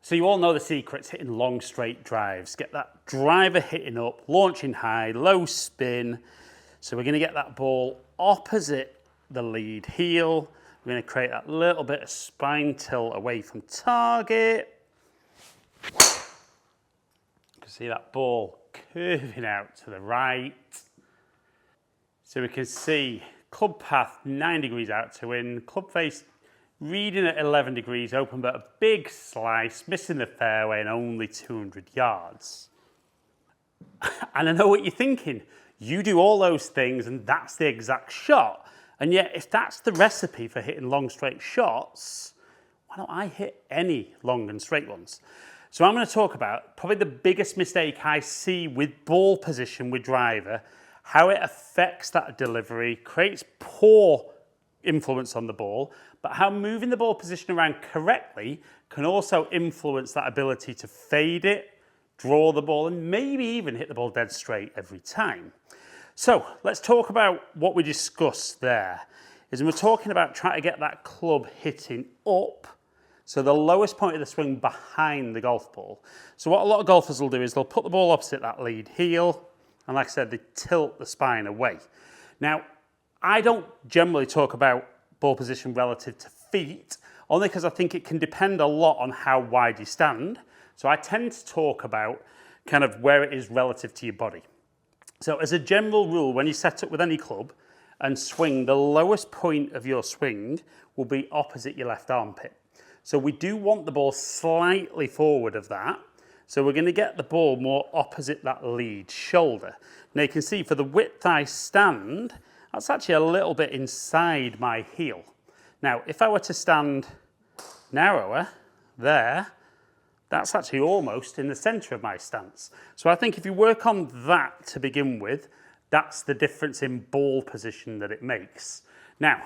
So you all know the secret's hitting long straight drives. Get that driver hitting up, launching high, low spin. So we're going to get that ball opposite the lead heel. We're going to create that little bit of spine tilt away from target. You can see that ball curving out to the right. So we can see club path 9 degrees out to in, club face reading at 11 degrees open, but a big slice, missing the fairway and only 200 yards. And I know what you're thinking. You do all those things and that's the exact shot. And yet, if that's the recipe for hitting long straight shots, why don't I hit any long and straight ones? So I'm going to talk about probably the biggest mistake I see with ball position with driver, how it affects that delivery, creates poor influence on the ball, but how moving the ball position around correctly can also influence that ability to fade it, draw the ball, and maybe even hit the ball dead straight every time. So let's talk about what we discussed there. We're talking about trying to get that club hitting up, so the lowest point of the swing behind the golf ball. So what a lot of golfers will do is they'll put the ball opposite that lead heel, and like I said, they tilt the spine away. Now, I don't generally talk about ball position relative to feet, only because I think it can depend a lot on how wide you stand. So I tend to talk about kind of where it is relative to your body. So as a general rule, when you set up with any club and swing, the lowest point of your swing will be opposite your left armpit. So we do want the ball slightly forward of that. So we're going to get the ball more opposite that lead shoulder. Now you can see for the width I stand, that's actually a little bit inside my heel. Now, if I were to stand narrower there, that's actually almost in the center of my stance. So I think if you work on that to begin with, that's the difference in ball position that it makes. Now,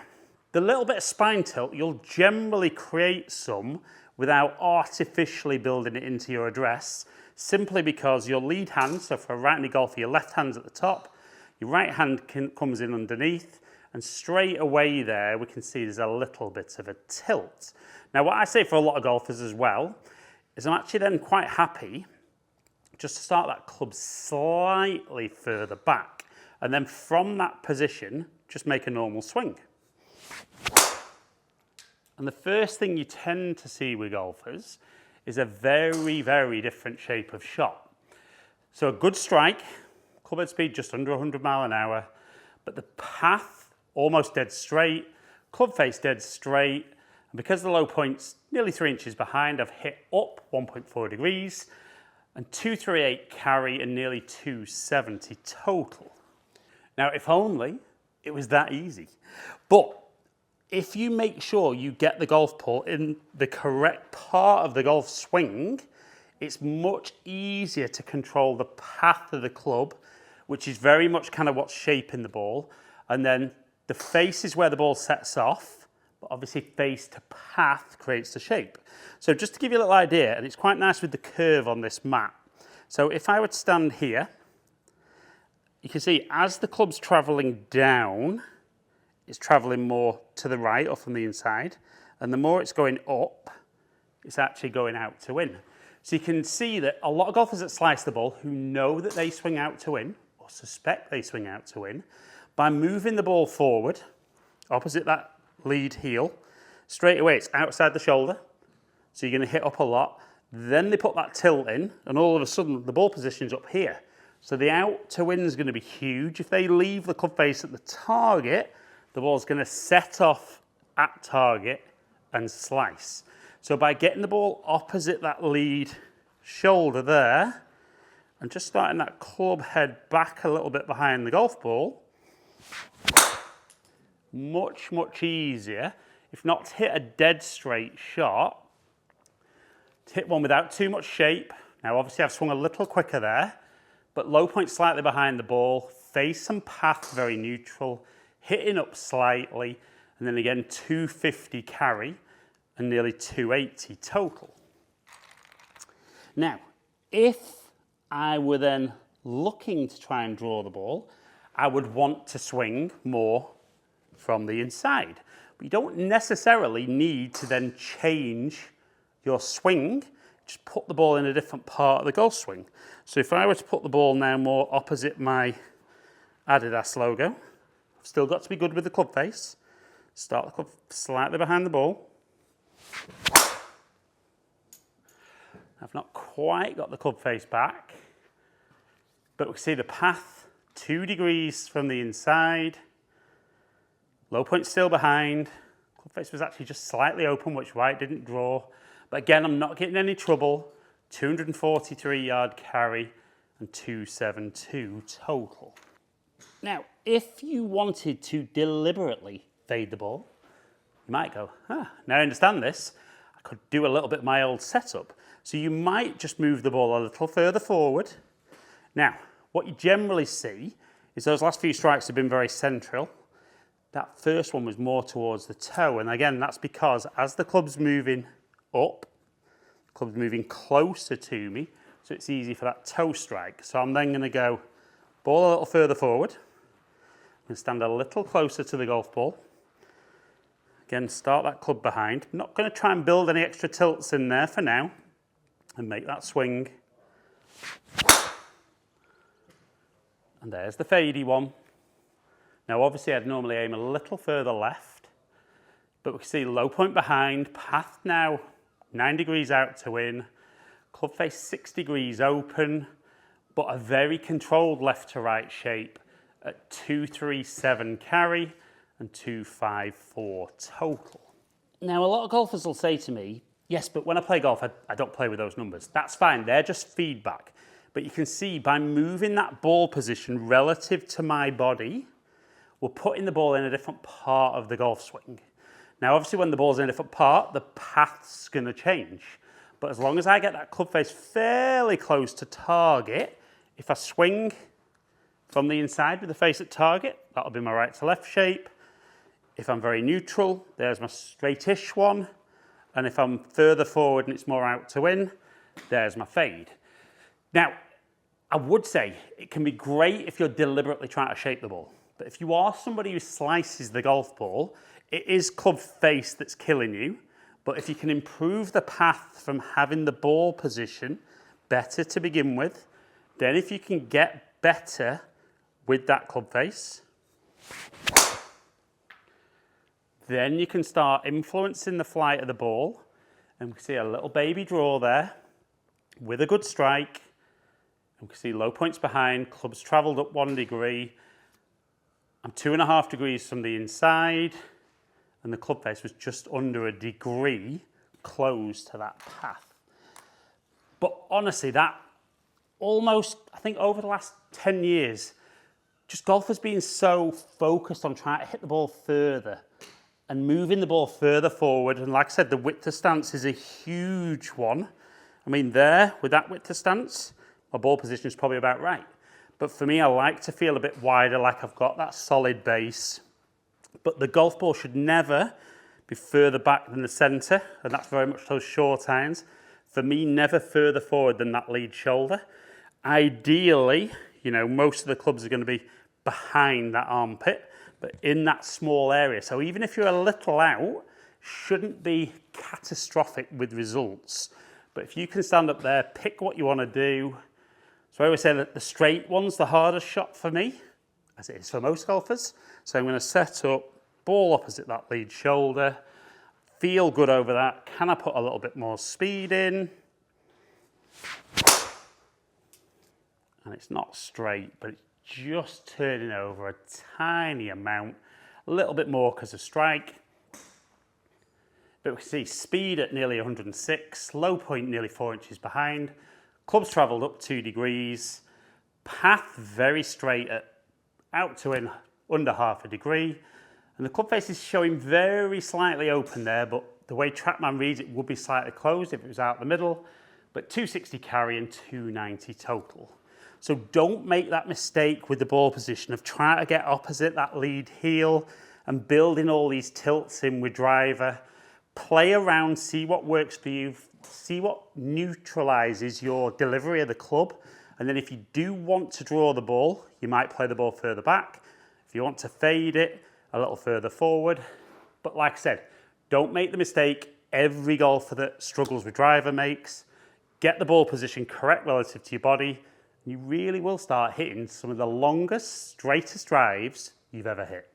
the little bit of spine tilt, you'll generally create some without artificially building it into your address, simply because your lead hand, so for a right-handed golfer, your left hand's at the top, your right hand comes in underneath, and straight away there, we can see there's a little bit of a tilt. Now, what I say for a lot of golfers as well, is I'm actually then quite happy just to start that club slightly further back, and then from that position, just make a normal swing. And the first thing you tend to see with golfers is a very, very different shape of shot. So a good strike, club head speed just under 100 mile an hour, but the path almost dead straight, club face dead straight, and because the low point's nearly 3 inches behind, I've hit up 1.4 degrees and 238 carry and nearly 270 total. Now, if only it was that easy. But if you make sure you get the golf ball in the correct part of the golf swing, it's much easier to control the path of the club, which is very much kind of what's shaping the ball. And then the face is where the ball sets off, but obviously face to path creates the shape. So just to give you a little idea, and it's quite nice with the curve on this mat. So if I would stand here, you can see as the club's traveling down, it's traveling more to the right or from the inside. And the more it's going up, it's actually going out to in. So you can see that a lot of golfers that slice the ball who know that they swing out to in, or suspect they swing out to in, by moving the ball forward, opposite that lead heel, straight away it's outside the shoulder, so you're going to hit up a lot. Then they put that tilt in, and all of a sudden the ball position's up here. So the out to in is going to be huge. If they leave the club face at the target, the ball's going to set off at target and slice. So by getting the ball opposite that lead shoulder there, and just starting that club head back a little bit behind the golf ball, much, much easier, if not to hit a dead straight shot, to hit one without too much shape. Now obviously I've swung a little quicker there, but low point slightly behind the ball, face and path very neutral, hitting up slightly, and then again 250 carry and nearly 280 total. Now, if I were then looking to try and draw the ball, I would want to swing more from the inside. But you don't necessarily need to then change your swing just put the ball in a different part of the golf swing. So if I were to put the ball now more opposite my Adidas logo, I've still got to be good with the club face. Start the club slightly behind the ball. I've not quite got the club face back, but we can see the path 2 degrees from the inside. Low point still behind. Club face was actually just slightly open, which is why it didn't draw. But again, I'm not getting any trouble. 243-yard carry and 272 total. Now, if you wanted to deliberately fade the ball, you might go, now I understand this. I could do a little bit of my old setup. So you might just move the ball a little further forward. Now, what you generally see is those last few strikes have been very central. That first one was more towards the toe. And again, that's because as the club's moving up, the club's moving closer to me, so it's easy for that toe strike. So I'm then going to go ball a little further forward. I'm going to stand a little closer to the golf ball. Again, start that club behind. I'm not going to try and build any extra tilts in there for now. And make that swing. And there's the fadey one. Now obviously I'd normally aim a little further left, but we can see low point behind, path now 9 degrees out to in, club face 6 degrees open, but a very controlled left to right shape at 237 carry and 254 total. Now a lot of golfers will say to me, yes, but when I play golf, I don't play with those numbers. That's fine, they're just feedback. But you can see by moving that ball position relative to my body, we're putting the ball in a different part of the golf swing. Now, obviously, when the ball's in a different part, the path's going to change. But as long as I get that club face fairly close to target, if I swing from the inside with the face at target, that'll be my right to left shape. If I'm very neutral, there's my straightish one. And if I'm further forward and it's more out to in, there's my fade. Now, I would say it can be great if you're deliberately trying to shape the ball. But if you are somebody who slices the golf ball, it is club face that's killing you. But if you can improve the path from having the ball position better to begin with, then if you can get better with that club face, then you can start influencing the flight of the ball. And we can see a little baby draw there with a good strike. And we can see low points behind, clubs travelled up 1 degree. I'm 2.5 degrees from the inside. And the club face was just under a degree close to that path. But honestly, that almost, I think over the last 10 years, just golfers being so focused on trying to hit the ball further and moving the ball further forward. And like I said, the width of stance is a huge one. I mean, there, with that width of stance, my ball position is probably about right. But for me, I like to feel a bit wider, like I've got that solid base. But the golf ball should never be further back than the centre, and that's very much those short irons. For me, never further forward than that lead shoulder. Ideally, most of the clubs are going to be behind that armpit, but in that small area. So even if you're a little out, shouldn't be catastrophic with results. But if you can stand up there, pick what you want to do. So I always say that the straight one's the hardest shot for me, as it is for most golfers. So I'm going to set up, ball opposite that lead shoulder, feel good over that. Can I put a little bit more speed in? And it's not straight, but it's just turning over a tiny amount, a little bit more because of strike. But we can see speed at nearly 106, low point nearly 4 inches behind. Clubs travelled up 2 degrees, path very straight at out to in under 0.5 degree. And the club face is showing very slightly open there, but the way TrackMan reads it would be slightly closed if it was out the middle. But 260 carry and 290 total. So don't make that mistake with the ball position of trying to get opposite that lead heel and building all these tilts in with driver. Play around, see what works for you, see what neutralises your delivery of the club. And then if you do want to draw the ball, you might play the ball further back. If you want to fade it, a little further forward. But like I said, don't make the mistake every golfer that struggles with driver makes. get the ball position correct relative to your body, you really will start hitting some of the longest, straightest drives you've ever hit.